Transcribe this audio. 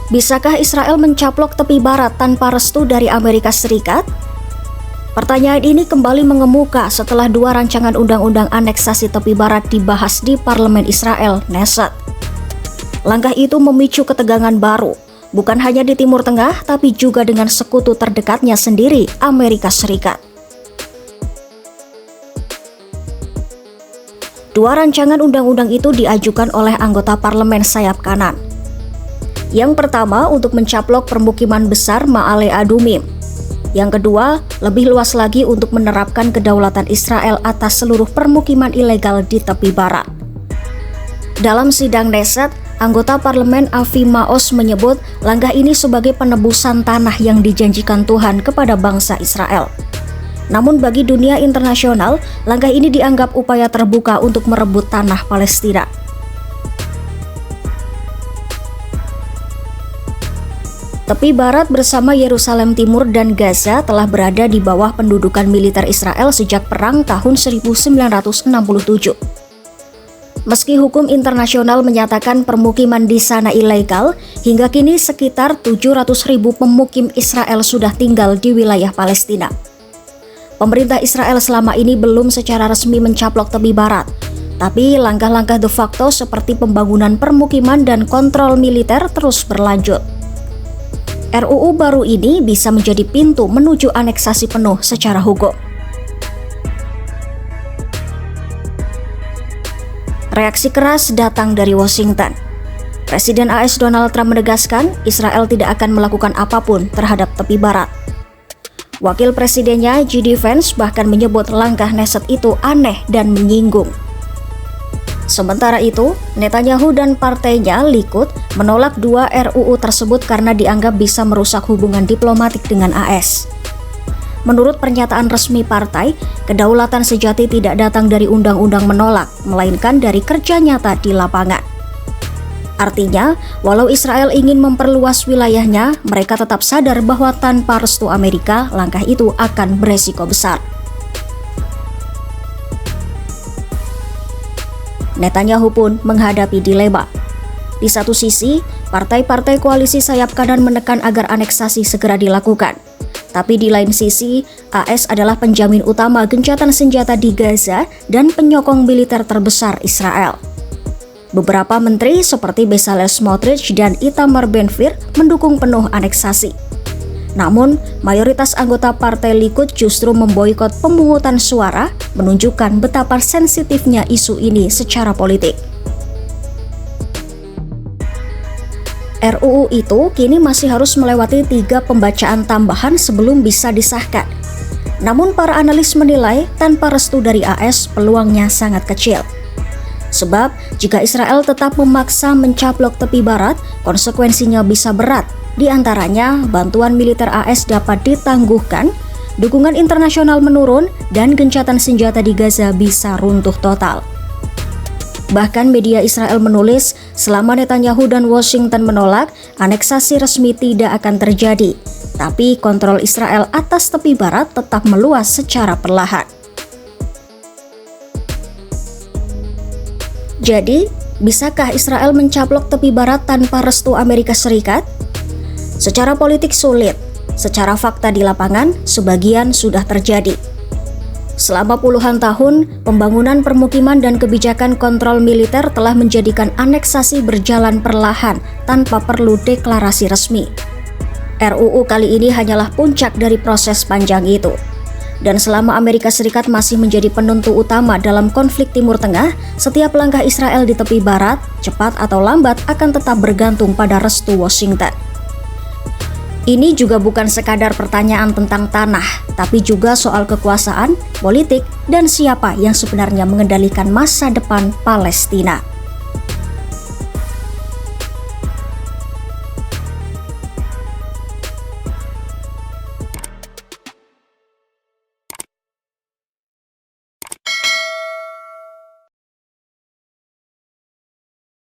Bisakah Israel mencaplok tepi barat tanpa restu dari Amerika Serikat? Pertanyaan ini kembali mengemuka setelah dua rancangan undang-undang aneksasi tepi barat dibahas di parlemen Israel, Knesset. Langkah itu memicu ketegangan baru, bukan hanya di Timur Tengah, tapi juga dengan sekutu terdekatnya sendiri, Amerika Serikat. Dua rancangan undang-undang itu diajukan oleh anggota parlemen sayap kanan. Yang pertama untuk mencaplok permukiman besar Ma'ale Adumim. Yang kedua, lebih luas lagi untuk menerapkan kedaulatan Israel atas seluruh permukiman ilegal di tepi barat. Dalam sidang Knesset, anggota parlemen Avi Maoz menyebut langkah ini sebagai penebusan tanah yang dijanjikan Tuhan kepada bangsa Israel. Namun bagi dunia internasional, langkah ini dianggap upaya terbuka untuk merebut tanah Palestina. Tepi barat bersama Yerusalem Timur dan Gaza telah berada di bawah pendudukan militer Israel sejak perang tahun 1967. Meski hukum internasional menyatakan permukiman di sana ilegal, hingga kini sekitar 700.000 pemukim Israel sudah tinggal di wilayah Palestina. Pemerintah Israel selama ini belum secara resmi mencaplok tepi barat, tapi langkah-langkah de facto seperti pembangunan permukiman dan kontrol militer terus berlanjut. RUU baru ini bisa menjadi pintu menuju aneksasi penuh secara hukum. Reaksi keras datang dari Washington. Presiden AS Donald Trump menegaskan Israel tidak akan melakukan apapun terhadap tepi barat. Wakil presidennya J.D. Vance bahkan menyebut langkah Knesset itu aneh dan menyinggung. Sementara itu, Netanyahu dan partainya Likud menolak dua RUU tersebut karena dianggap bisa merusak hubungan diplomatik dengan AS. Menurut pernyataan resmi partai, kedaulatan sejati tidak datang dari undang-undang menolak, melainkan dari kerja nyata di lapangan. Artinya, walau Israel ingin memperluas wilayahnya, mereka tetap sadar bahwa tanpa restu Amerika, langkah itu akan beresiko besar. Netanyahu pun menghadapi dilema. Di satu sisi, partai-partai koalisi sayap kanan menekan agar aneksasi segera dilakukan. Tapi di lain sisi, AS adalah penjamin utama gencatan senjata di Gaza dan penyokong militer terbesar Israel. Beberapa menteri seperti Bezalel Smotrich dan Itamar Ben-Gvir mendukung penuh aneksasi. Namun, mayoritas anggota partai Likud justru memboikot pemungutan suara, menunjukkan betapa sensitifnya isu ini secara politik. RUU itu kini masih harus melewati 3 pembacaan tambahan sebelum bisa disahkan. Namun para analis menilai tanpa restu dari AS peluangnya sangat kecil. Sebab jika Israel tetap memaksa mencaplok tepi barat, konsekuensinya bisa berat. Di antaranya, bantuan militer AS dapat ditangguhkan, dukungan internasional menurun, dan gencatan senjata di Gaza bisa runtuh total. Bahkan media Israel menulis, selama Netanyahu dan Washington menolak, aneksasi resmi tidak akan terjadi. Tapi kontrol Israel atas tepi barat tetap meluas secara perlahan. Jadi, bisakah Israel mencaplok tepi barat tanpa restu Amerika Serikat? Secara politik sulit, secara fakta di lapangan, sebagian sudah terjadi. Selama puluhan tahun, pembangunan permukiman dan kebijakan kontrol militer telah menjadikan aneksasi berjalan perlahan tanpa perlu deklarasi resmi. RUU kali ini hanyalah puncak dari proses panjang itu. Dan selama Amerika Serikat masih menjadi penentu utama dalam konflik Timur Tengah, setiap langkah Israel di tepi barat, cepat atau lambat akan tetap bergantung pada restu Washington. Ini juga bukan sekadar pertanyaan tentang tanah, tapi juga soal kekuasaan, politik, dan siapa yang sebenarnya mengendalikan masa depan Palestina.